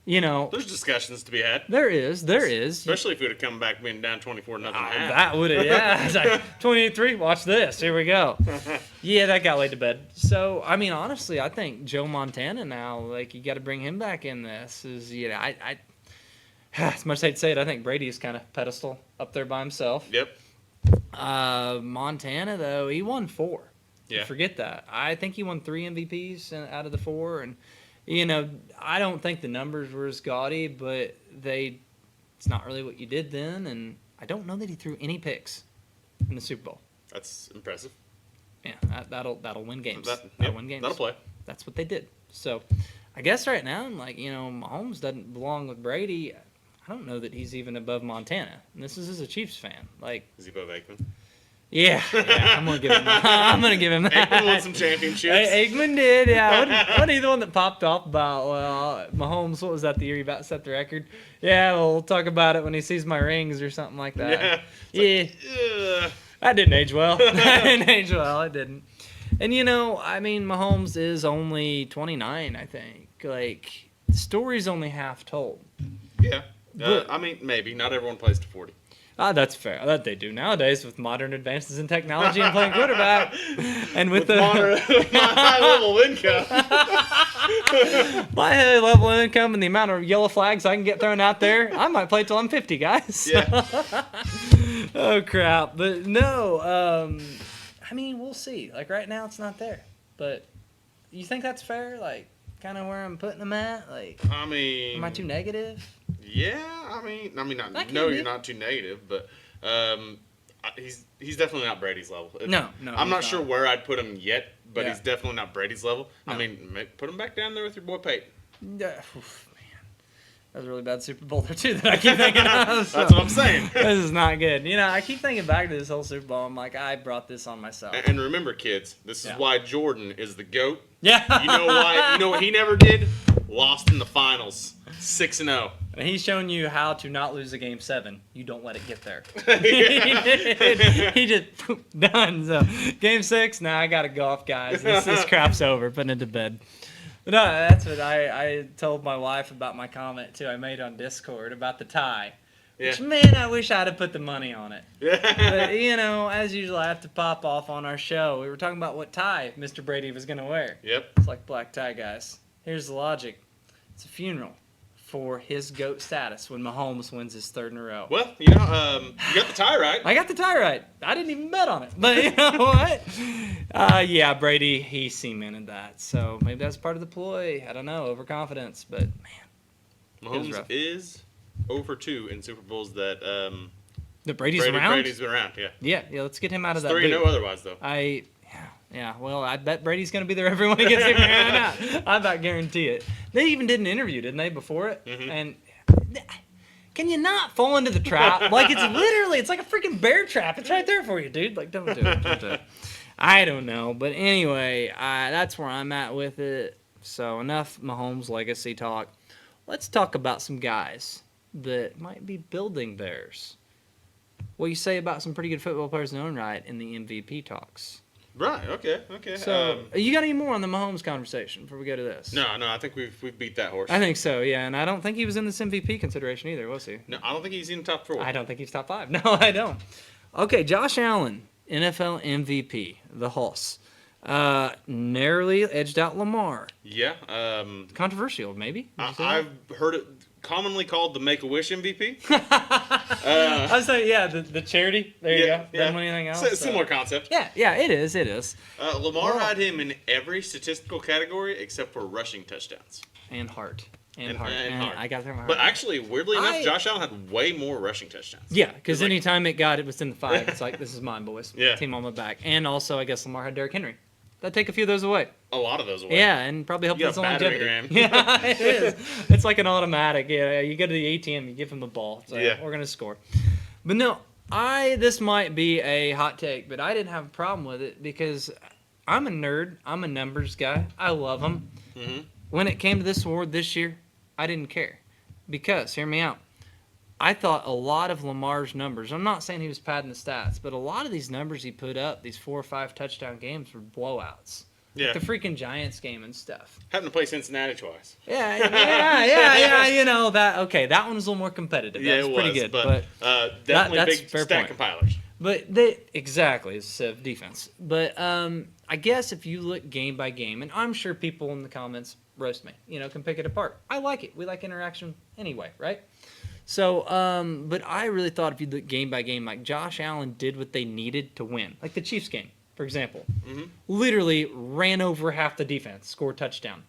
There's discussions to be had. There is. Especially if he would have come back being down 24-0. That would have, yeah. It's like 28-3, watch this. Here we go. Yeah, that got laid to bed. So, I mean, honestly, I think Joe Montana now, like, you got to bring him back in this. I as much as I hate to say it, I think Brady's kind of pedestal up there by himself. Yep. Montana, though, he won 4. Yeah. Forget that. I think he won 3 MVPs out of the 4. And, I don't think the numbers were as gaudy, but it's not really what you did then. And I don't know that he threw any picks in the Super Bowl. That's impressive. Yeah, that'll win games. That'll win games. That'll play. That's what they did. So, I guess right now, like, Mahomes doesn't belong with Brady. I don't know that he's even above Montana. And this is as a Chiefs fan. Like, is he above Aikman? Yeah, I'm gonna give him that. Aikman won some championships. Aikman did, yeah. Wasn't he the one that popped off about, Mahomes, what was that, the year he about set the record? Yeah, we'll talk about it when he sees my rings or something like that. Yeah. That didn't age well. It didn't. And, I mean, Mahomes is only 29, I think. Like, the story's only half told. Yeah. I mean, maybe. Not everyone plays to 40. That's fair. That they do nowadays with modern advances in technology and playing quarterback. And with the my high level income. My high level income and the amount of yellow flags I can get thrown out there, I might play till I'm 50, guys. Yeah. Oh, crap. But no, I mean, we'll see. Like, right now, it's not there. But you think that's fair? Like, kind of where I'm putting them at? Like, I mean, am I too negative? Yeah, I mean, you're not too negative, but he's definitely not Brady's level. No, I'm not sure where I'd put him yet, but Yeah. he's definitely not Brady's level. No. I mean, put him back down there with your boy Peyton. Yeah, oof, man, that was a really bad Super Bowl there too that I keep thinking of. So. That's what I'm saying. This is not good. I keep thinking back to this whole Super Bowl. I'm like, I brought this on myself. And remember, kids, this is why Jordan is the GOAT. Yeah. You know why? You know what he never did? Lost in the finals, 6-0. And he's shown you how to not lose a game 7. You don't let it get there. He just done. So game 6, now I gotta go off, guys. This crap's over. Putting it to bed. But no, that's what I told my wife about my comment too. I made on Discord about the tie. Yeah. Which, man, I wish I'd have put the money on it. Yeah. But, as usual, I have to pop off on our show. We were talking about what tie Mr. Brady was gonna wear. Yep. It's like black tie, guys. Here's the logic. It's a funeral for his GOAT status when Mahomes wins his 3rd in a row. Well, you got the tie right. I got the tie right. I didn't even bet on it. But you know what? Yeah, Brady, he cemented that. So maybe that's part of the ploy. I don't know, overconfidence. But, man, Mahomes is 0-2 in Super Bowls that Brady's around? Brady's been around, yeah. Yeah, let's get him out of that 3-0 otherwise, though. Yeah, well, I bet Brady's going to be there every one he gets here. I about guarantee it. They even did an interview, didn't they, before it? Mm-hmm. And can you not fall into the trap? Like, it's like a freaking bear trap. It's right there for you, dude. Like, don't do it. Don't do it. I don't know. But anyway, that's where I'm at with it. So enough Mahomes legacy talk. Let's talk about some guys that might be building theirs. What you say about some pretty good football players in their own right in the MVP talks? Right. Okay. So, you got any more on the Mahomes conversation before we go to this? No. I think we've beat that horse. I think so, yeah. And I don't think he was in this MVP consideration either, was he? No, I don't think he's in the top 4. I don't think he's top 5. No, I don't. Okay, Josh Allen, NFL MVP, the Hoss. Narrowly edged out Lamar. Yeah. Controversial, maybe? I've heard it commonly called the Make-A-Wish MVP. I was saying, yeah, the charity. There you go. Doesn't want anything else. Similar concept. Yeah, it is. Lamar had him in every statistical category except for rushing touchdowns. And heart. And heart. heart. I got there my heart. But actually, weirdly enough, Josh Allen had way more rushing touchdowns. Yeah, because anytime it was in the 5, it's like, this is mine, boys. Yeah. Team on my back. And also, I guess Lamar had Derrick Henry. That'd take a few of those away. A lot of those away. Yeah, and probably help You with got his a battery longevity. ram. Yeah, it is. It's like an automatic. Yeah, you go to the ATM, you give him the ball. So we're gonna score. But no, this might be a hot take, but I didn't have a problem with it because I'm a nerd. I'm a numbers guy. I love them. Mm-hmm. When it came to this award this year, I didn't care because hear me out. I thought a lot of Lamar's numbers, I'm not saying he was padding the stats, but a lot of these numbers he put up, these 4 or 5 touchdown games, were blowouts. Yeah. Like the freaking Giants game and stuff. Happened to play Cincinnati twice. Yeah. You know, that one was a little more competitive. Yeah, That was pretty good. But definitely that's big fair stat point. compilers. But exactly, it's defense. But I guess if you look game by game, and I'm sure people in the comments roast me, can pick it apart. I like it. We like interaction anyway, right? So, but I really thought if you look game by game, like Josh Allen did what they needed to win. Like the Chiefs game, for example. Mm-hmm. Literally ran over half the defense, scored a touchdown.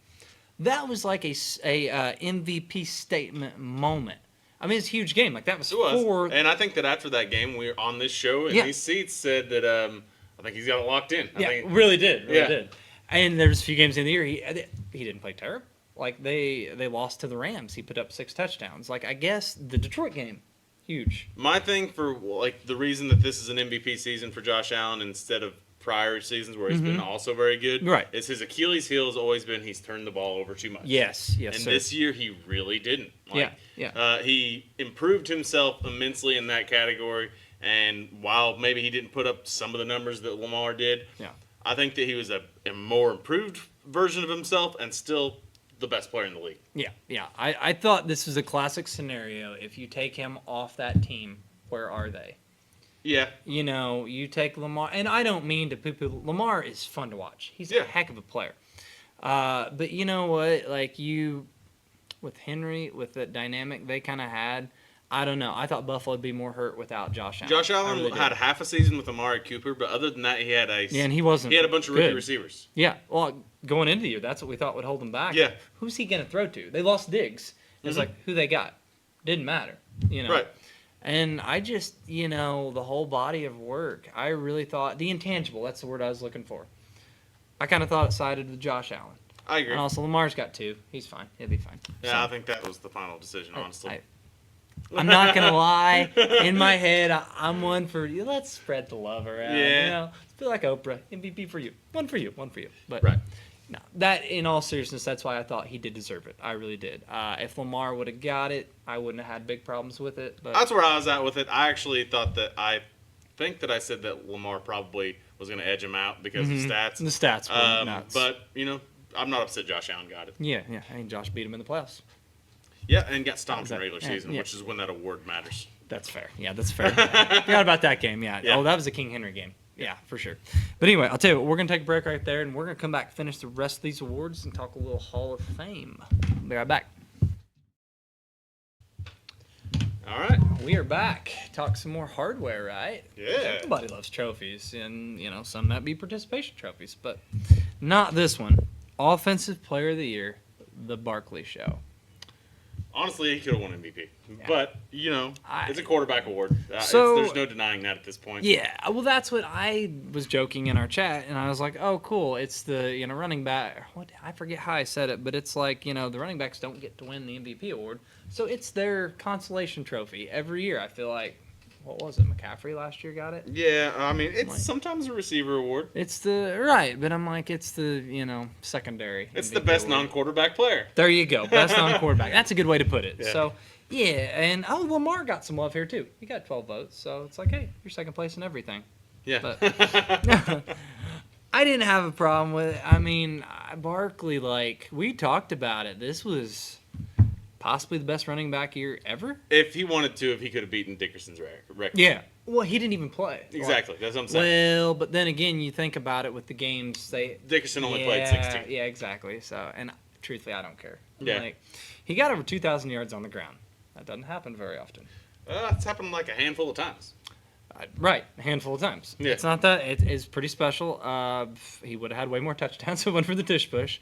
That was like a MVP statement moment. I mean, it's a huge game. Like that was 4. And I think that after that game, we were on this show in these seats said that I think he's got it locked in. I think, really did. And there was a few games in the year he didn't play terrible. Like they lost to the Rams. He put up 6 touchdowns. Like I guess the Detroit game, huge. My thing for like the reason that this is an MVP season for Josh Allen instead of prior seasons where he's been also very good, right? Is his Achilles heel has always been he's turned the ball over too much. Yes, and this year he really didn't. He improved himself immensely in that category. And while maybe he didn't put up some of the numbers that Lamar did, I think that he was a more improved version of himself and still the best player in the league. Yeah. I thought this was a classic scenario. If you take him off that team, where are they? Yeah. You take Lamar, and I don't mean to poo-poo. Lamar is fun to watch. He's a heck of a player. But you know what? Like with Henry, with the dynamic they kind of had, I don't know. I thought Buffalo would be more hurt without Josh Allen. Josh Allen had half a season with Amari Cooper, but other than that, he had and he wasn't. He had a bunch of rookie receivers. Yeah. Well, going into the year, that's what we thought would hold him back. Yeah. Who's he going to throw to? They lost Diggs. It was like who they got. Didn't matter. Right. And I just, the whole body of work, I really thought, the intangible, that's the word I was looking for. I kind of thought it sided with Josh Allen. I agree. And also, Lamar's got 2. He's fine. He'll be fine. Yeah, I think that was the final decision, honestly. I'm not going to lie. In my head, I'm one for you. Let's spread the love around. Yeah. Feel like Oprah. MVP for you. One for you. But right. No, that, in all seriousness, that's why I thought he did deserve it. I really did. If Lamar would have got it, I wouldn't have had big problems with it. But that's where I was at with it. I actually thought that I said that Lamar probably was going to edge him out because of stats. The stats were nuts. But, I'm not upset Josh Allen got it. Yeah. I mean, Josh beat him in the playoffs. Yeah, and got stomped in regular season, which is when that award matters. That's fair. Yeah, that's fair. Forgot about that game. Yeah. Oh, that was a King Henry game. Yeah, for sure. But anyway, I'll tell you what, we're going to take a break right there, and we're going to come back, finish the rest of these awards, and talk a little Hall of Fame. Be right back. All right. We are back. Talk some more hardware, right? Yeah. Everybody loves trophies, and, some might be participation trophies, but not this one. Offensive Player of the Year, the Barkley Show. Honestly, he could have won MVP. Yeah. But, it's a quarterback award. There's no denying that at this point. Yeah, well, that's what I was joking in our chat, and I was like, oh, cool. It's the, running back. I forget how I said it, but it's like, the running backs don't get to win the MVP award. So it's their consolation trophy every year, I feel like. What was it? McCaffrey last year got it? Yeah, I mean, it's sometimes a receiver award. It's but I'm like, it's the, secondary. It's MVP the best award. non-quarterback player. There you go. Best non-quarterback. That's a good way to put it. Yeah. So, yeah, and, Lamar got some love here, too. He got 12 votes, so it's like, hey, you're second place in everything. Yeah. But I didn't have a problem with it. I mean, Barkley, we talked about it. This was possibly the best running back year ever. If he wanted to, if he could have beaten Dickerson's record. Yeah. Well, he didn't even play. Exactly. That's what I'm saying. Well, but then again, you think about it with the games. Dickerson only played 16. Yeah, exactly. So, and truthfully, I don't care. Yeah. He got over 2,000 yards on the ground. That doesn't happen very often. It's happened like a handful of times. Right, a handful of times. Yeah. It's not that. It is pretty special. He would have had way more touchdowns if it went for the tush push.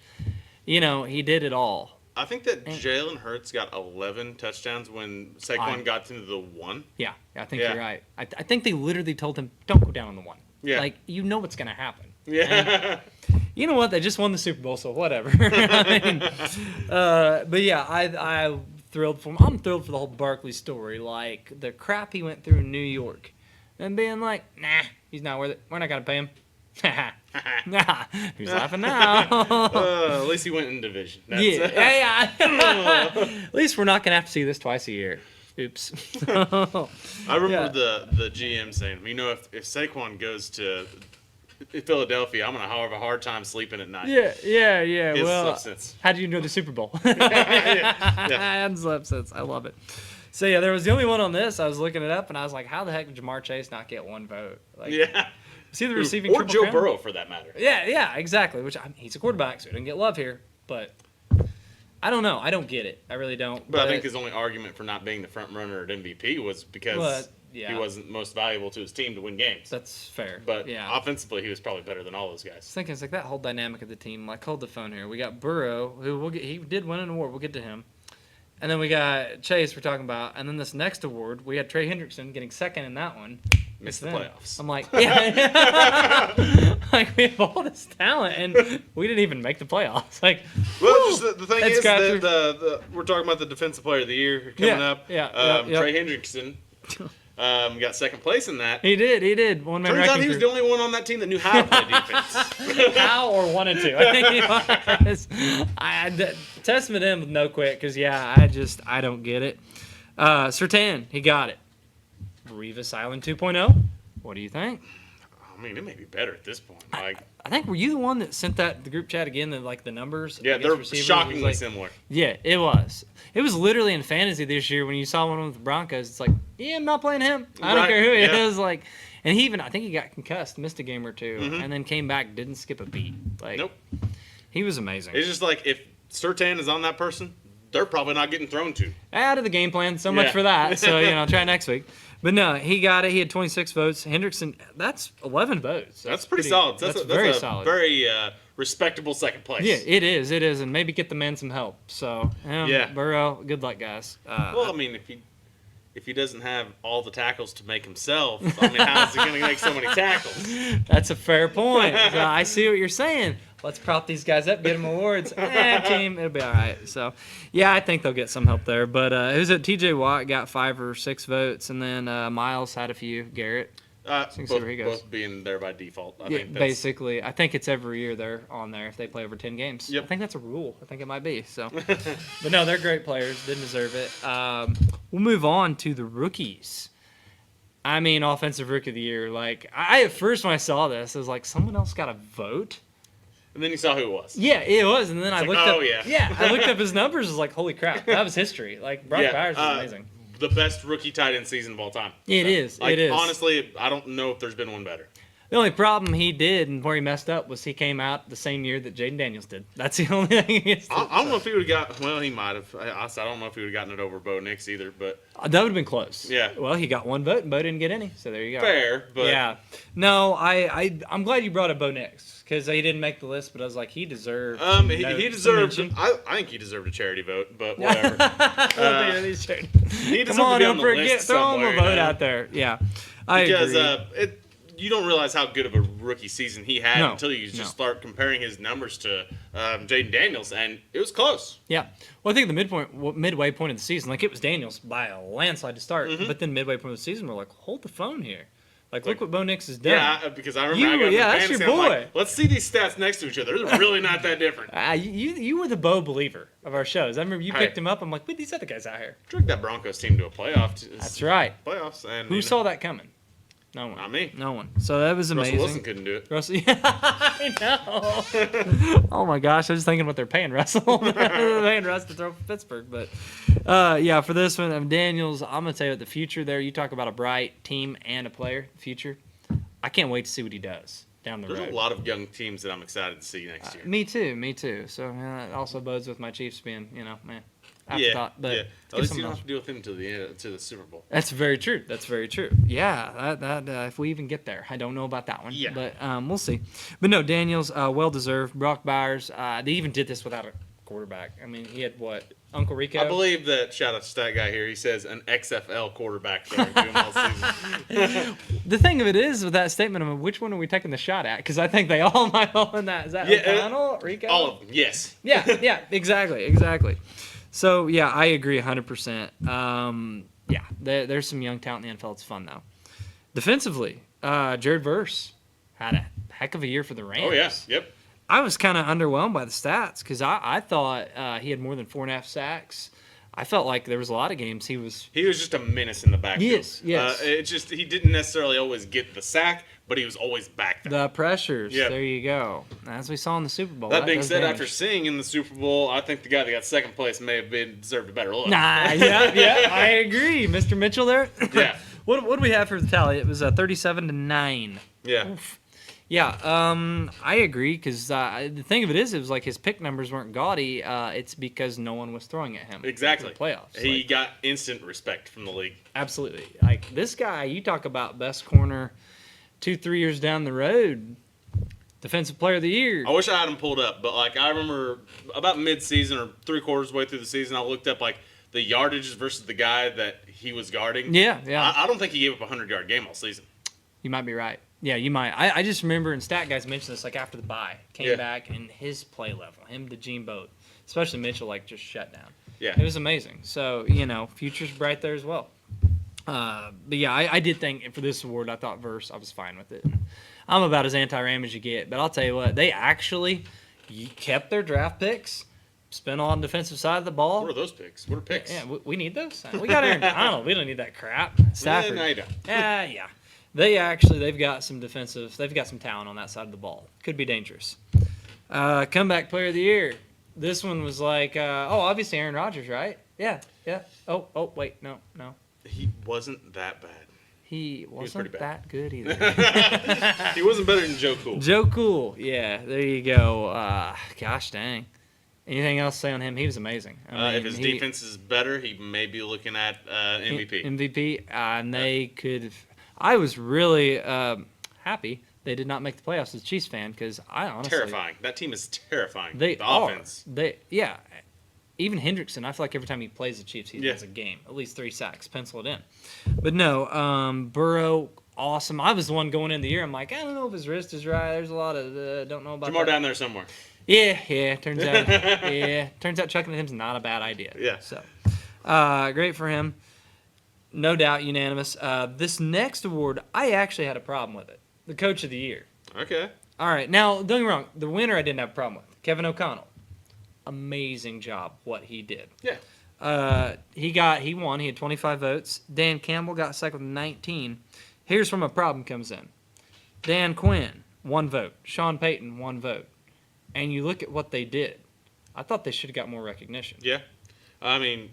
He did it all. I think that Jalen Hurts got 11 touchdowns when Saquon got into the 1. Yeah, I think you're right. I think they literally told him, don't go down on the 1. Yeah. What's going to happen. Yeah. And you know what? They just won the Super Bowl, so whatever. But yeah, I'm thrilled for him. I'm thrilled for the whole Barkley story. Like, the crap he went through in New York. And being like, nah, he's not worth it. We're not going to pay him. Nah, who's laughing now? At least he went in division. Yeah. At least we're not going to have to see this twice a year. Oops. I remember the GM saying, if Saquon goes to Philadelphia, I'm going to have a hard time sleeping at night. Yeah. Well, since. how do you know the Super Bowl? Yeah. I hadn't slept since. I love it. So, yeah, there was the only one on this. I was looking it up, and I was like, how the heck did Jamar Chase not get one vote? Yeah. See the receiving or Triple Joe Crown? Burrow, for that matter. Yeah, exactly. He's a quarterback, so he didn't get love here. But I don't know. I don't get it. I really don't. But I think his only argument for not being the front runner at MVP was because he wasn't most valuable to his team to win games. That's fair. But offensively, he was probably better than all those guys. I was thinking it's like that whole dynamic of the team. Like, hold the phone here. We got Burrow, who he did win an award. We'll get to him. And then we got Chase we're talking about. And then this next award, we had Trey Hendrickson getting second in that one. Missed the playoffs. I'm like, yeah. Like, we have all this talent, and we didn't even make the playoffs. Like, well, just the thing is that we're talking about the Defensive Player of the Year coming up. Yeah. Trey Hendrickson got second place in that. He did. One man. Turns out he was the only one on that team that knew how to play defense. How or wanted to. I think he was. Testament to him with no quit, because, I don't get it. Surtain, he got it. Revis Island 2.0. What do you think? I mean, it may be better at this point. I think, were you the one that sent the group chat again, the numbers? Yeah, they're shockingly similar. Yeah, it was. It was literally in fantasy this year when you saw one with the Broncos. It's like, I'm not playing him. I don't care who he is. Like, and I think he got concussed, missed a game or two, and then came back, didn't skip a beat. Like, nope. He was amazing. It's just like, if Surtain is on that person, they're probably not getting thrown to. Out of the game plan. So much for that. So, try next week. But no, he got it. He had 26 votes. Hendrickson, that's 11 votes. That's pretty solid. That's very solid. Very respectable second place. Yeah, it is. And maybe get the man some help. So, Burrow, good luck, guys. Well, I mean, if he doesn't have all the tackles to make himself, I mean, how is he going to make so many tackles? That's a fair point. I see what you're saying. Let's prop these guys up, get them awards. Team, it'll be all right. So, I think they'll get some help there. But it was T.J. Watt got 5 or 6 votes, and then Miles had a few. Garrett. Both being there by default. I think basically. I think it's every year they're on there if they play over 10 games. Yep. I think that's a rule. I think it might be. So, but no, they're great players. Didn't deserve it. We'll move on to the rookies. I mean, offensive rookie of the year. Like, I at first when I saw this, I was like, someone else got a vote. And then you saw who it was. Yeah, it was. And then I looked up. Oh, yeah. Yeah, I looked up his numbers. I was like, holy crap, that was history. Like, Brock Bowers is amazing. The best rookie tight end season of all time. It is. Like, it is. Honestly, I don't know if there's been one better. The only problem he did and where he messed up was he came out the same year that Jaden Daniels did. That's the only thing. I don't know if he would have got. Well, he might have. I don't know if he would have gotten it over Bo Nix either. But that would have been close. Yeah. Well, he got one vote and Bo didn't get any. So there you go. Fair, but yeah. No, I'm glad you brought up Bo Nix because he didn't make the list, but I was like, he deserved. He deserved. I think he deserved a charity vote, but whatever. He deserved Come on, to be don't on the forget, list throw him a somewhere, vote you know? out there. Yeah, I Because agree. you don't realize how good of a rookie season he had No, until you just no. start comparing his numbers to Jaden Daniels, and it was close. Yeah. Well, I think the midway point of the season, like it was Daniels by a landslide to start, but then midway point of the season, we're like, hold the phone here. Like, look what Bo Nix has done. Yeah, because I remember I got that's fantasy, your I'm like, boy. let's see these stats next to each other. They're really not that different. You were the Bo believer of our shows. I remember you Hey. picked him up. I'm like, wait, these other guys out here. Dragged that Broncos team to a playoff. That's right. Playoffs. And Who saw that coming? No one. Not me. No one. So that was amazing. Russell Wilson couldn't do it. Russell, yeah, I know. Oh my gosh, I was thinking what they're paying Russell. They're paying Russ to throw for Pittsburgh, but yeah, for this one, Daniels, I'm gonna tell you what the future there. You talk about a bright team and a player, future. I can't wait to see what he does down the road. There's a lot of young teams that I'm excited to see next year. Me too. So it also bodes with my Chiefs being, afterthought. But At give least some you don't else. have to deal with him to the Super Bowl. That's very true. Yeah, that if we even get there, I don't know about that one. Yeah. But we'll see. But no, Daniels, well deserved. Brock Byers, they even did this without a quarterback. I mean, he had what? Uncle Rico. I believe that, shout out to Stat Guy here, he says an XFL quarterback throwing to him all season. The thing of it is with that statement, I mean, which one are we taking the shot at? Because I think they all might fall in that. Is that O'Connell, Rico? All of them, yes. Yeah, exactly. So yeah, I agree 100%. Yeah, there's some young talent in the NFL. It's fun though. Defensively, Jared Verse had a heck of a year for the Rams. Oh, yeah, yep. I was kind of underwhelmed by the stats because I thought he had more than 4.5 sacks. I felt like there was a lot of games he was just a menace in the backfield. Yes. It's just he didn't necessarily always get the sack, but he was always back there. the pressures. Yep. There you go. As we saw in the Super Bowl. That being does said, damage. after seeing in the Super Bowl, I think the guy that got second place may have deserved a better look. Nah, yeah, I agree. Mr. Mitchell there. Yeah. What do we have for the tally? It was 37-9. Yeah. Yeah, I agree because the thing of it was like his pick numbers weren't gaudy. It's because no one was throwing at him. Exactly. In the playoffs. He got instant respect from the league. Absolutely. Like this guy, you talk about best corner 2-3 years down the road, defensive player of the year. I wish I had him pulled up, but like I remember about mid-season or 3/4 way through the season, I looked up like the yardages versus the guy that he was guarding. Yeah. I don't think he gave up a 100-yard game all season. You might be right. Yeah, you might. I just remember, and stat guys mentioned this like after the bye, came back and his play level, him to Gene Boat, especially Mitchell, like just shut down. Yeah. It was amazing. So, future's bright there as well. But yeah, I did think for this award, I thought Verse, I was fine with it. I'm about as anti-Ram as you get, but I'll tell you what, they actually kept their draft picks, spent on defensive side of the ball. What are those picks? What are picks? Yeah, we need those. We got Aaron Donald. We don't need that crap. Stafford. No, you don't. Yeah. They've got some talent on that side of the ball. Could be dangerous. Comeback player of the year. This one was like, obviously Aaron Rodgers, right? Yeah. Oh, wait, no. He wasn't that bad. He wasn't pretty bad. that good either. He wasn't better than Joe Cool. Joe Cool. Yeah, there you go. Gosh dang. Anything else to say on him? He was amazing. If his defense is better, he may be looking at MVP. MVP, and they could. I was really happy they did not make the playoffs as a Chiefs fan because I honestly Terrifying. That team is terrifying. They the are. offense. Even Hendrickson, I feel like every time he plays the Chiefs, he has a game, at least 3 sacks, pencil it in. But no, Burrow, awesome. I was the one going in the year. I'm like, I don't know if his wrist is right. There's a lot of don't know about Jamar that. down there somewhere. Yeah. Turns out chucking at him's not a bad idea. Yeah. So, great for him. No doubt unanimous. This next award, I actually had a problem with it. The Coach of the Year. Okay. All right. Now, don't get me wrong. The winner I didn't have a problem with. Kevin O'Connell. Amazing job what he did. Yeah. He won. He had 25 votes. Dan Campbell got second with 19. Here's where my problem comes in. Dan Quinn, 1 vote. Sean Payton, 1 vote. And you look at what they did. I thought they should have got more recognition. Yeah. I mean,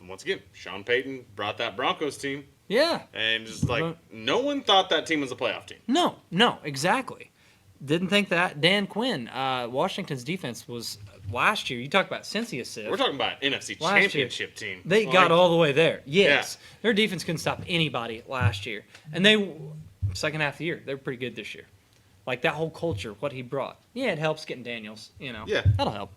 once again, Sean Payton brought that Broncos team. Yeah. And just like, no one thought that team was a playoff team. No, exactly. Didn't think that. Dan Quinn, Washington's defense was last year. You talk about Cincy assist. We're talking about NFC Last year, Championship team. They got all the way there. Yes. Their defense couldn't stop anybody last year. And second half of the year, they were pretty good this year. Like that whole culture, what he brought. Yeah, it helps getting Daniels, Yeah. That'll help.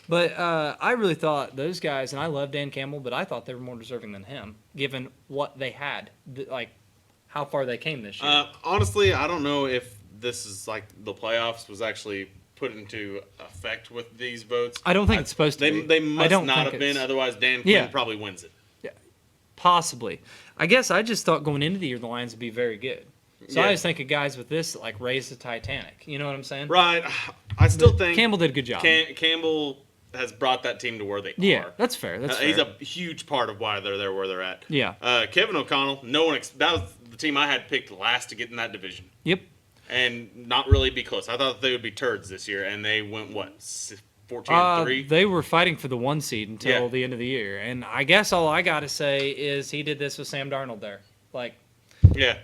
But I really thought those guys, and I love Dan Campbell, but I thought they were more deserving than him, given what they had, like how far they came this year. Honestly, I don't know if this is like the playoffs was actually put into effect with these votes. I don't think it's supposed to be. They must not have been, otherwise Dan Quinn probably wins it. Yeah, possibly. I guess I just thought going into the year the Lions would be very good. So I just think of guys with this like raise the Titanic. You know what I'm saying? Right. I still think Campbell did a good job. Campbell has brought that team to where they are. Yeah, that's fair. That's fair. He's a huge part of why they're there where they're at. Yeah. Kevin O'Connell, that was the team I had picked last to get in that division. Yep. And not really be close. I thought they would be turds this year, and they went, 14-3? They were fighting for the 1 seed until the end of the year. And I guess all I got to say is he did this with Sam Darnold there. Like,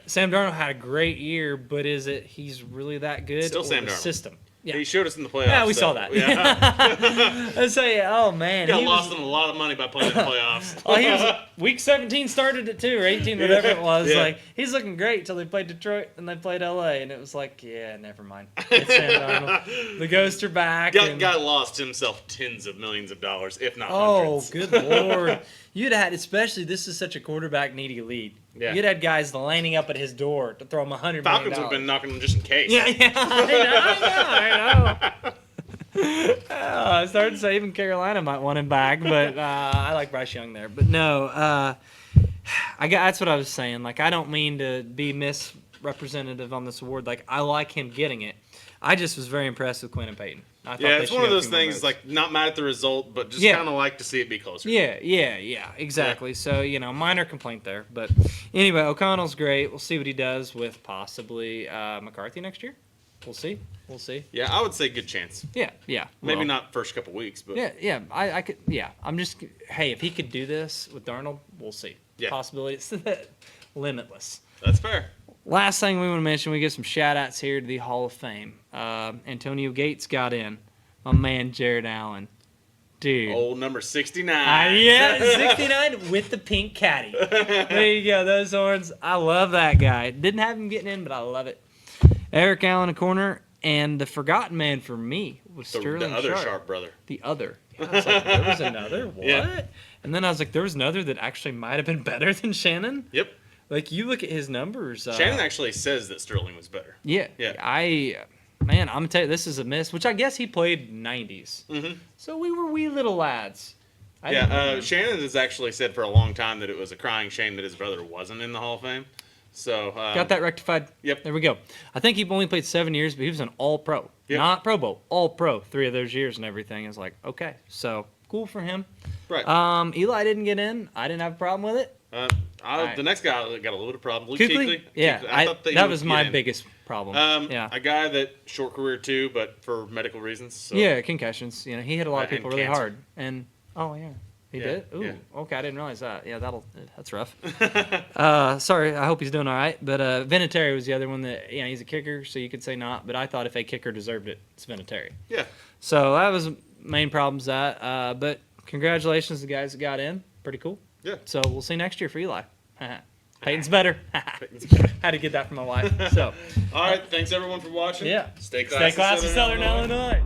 Sam Darnold had a great year, but he's really that good? Still Sam Darnold. System. Yeah. He showed us in the playoffs. Yeah, we saw that. Yeah. I say, oh man, he lost them a lot of money by playing in the playoffs. He was, week 17 started it too, or 18, whatever it was. Like he's looking great until they played Detroit and they played LA, and it was like, yeah, never mind. It's Sam Darnold. The ghosts are back. Guy lost himself tens of millions of dollars, if not hundreds. Oh, good lord! You'd had, especially this is such a quarterback needy league. Yeah. You'd had guys lining up at his door to throw him $100 million. Falcons would have been knocking him just in case. Yeah, I know. I started to say even Carolina might want him back, but I like Bryce Young there. But no, that's what I was saying. Like, I don't mean to be misrepresentative on this award. Like, I like him getting it. I just was very impressed with Quinn and Peyton. It's one of those things, like, not mad at the result, but just kind of like to see it be closer. Yeah, exactly. Yeah. So, minor complaint there. But anyway, O'Connell's great. We'll see what he does with possibly McCarthy next year. We'll see. Yeah, I would say good chance. Yeah. Maybe not first couple weeks, but I could. Yeah, I'm just. Hey, if he could do this with Darnold, we'll see. Yeah. Possibilities limitless. That's fair. Last thing we want to mention, we get some shout-outs here to the Hall of Fame. Antonio Gates got in. My man, Jared Allen. Dude. Old number 69. 69 with the pink caddy. There you go, those horns. I love that guy. Didn't have him getting in, but I love it. Eric Allen, a corner. And the forgotten man for me was Sterling The other Sharp. Sharp brother. The other. I was like, there was another? What? Yeah. And then I was like, there was another that actually might have been better than Shannon? Yep. Like, you look at his numbers. Shannon actually says that Sterling was better. Yeah. I'm going to tell you, this is a miss, which I guess he played 90s. Mm-hmm. So we were wee little lads. Shannon has actually said for a long time that it was a crying shame that his brother wasn't in the Hall of Fame. So got that rectified? Yep. There we go. I think he only played 7 years, but he was an all-pro. Yep. Not Pro Bowl, all-pro 3 of those years and everything. It's like, okay, so cool for him. Right. Eli didn't get in. I didn't have a problem with it. The next guy got a little bit of problem. Luke Kuechly? Yeah, I thought that was my biggest problem. A guy that short career too, but for medical reasons. So. Yeah, concussions. He hit a lot of people really hard. And he did. Ooh, okay, I didn't realize that. Yeah, that's rough. Sorry, I hope he's doing all right. But Vinatieri was the other one that he's a kicker, so you could say not. But I thought if a kicker deserved it, it's Vinatieri. Yeah. So that was main problems that. But congratulations to the guys that got in. Pretty cool. Yeah. So we'll see next year for Eli. Peyton's better. Had to get that from my wife. So. All right. Thanks everyone for watching. Yeah. Stay classy, Southern Illinois.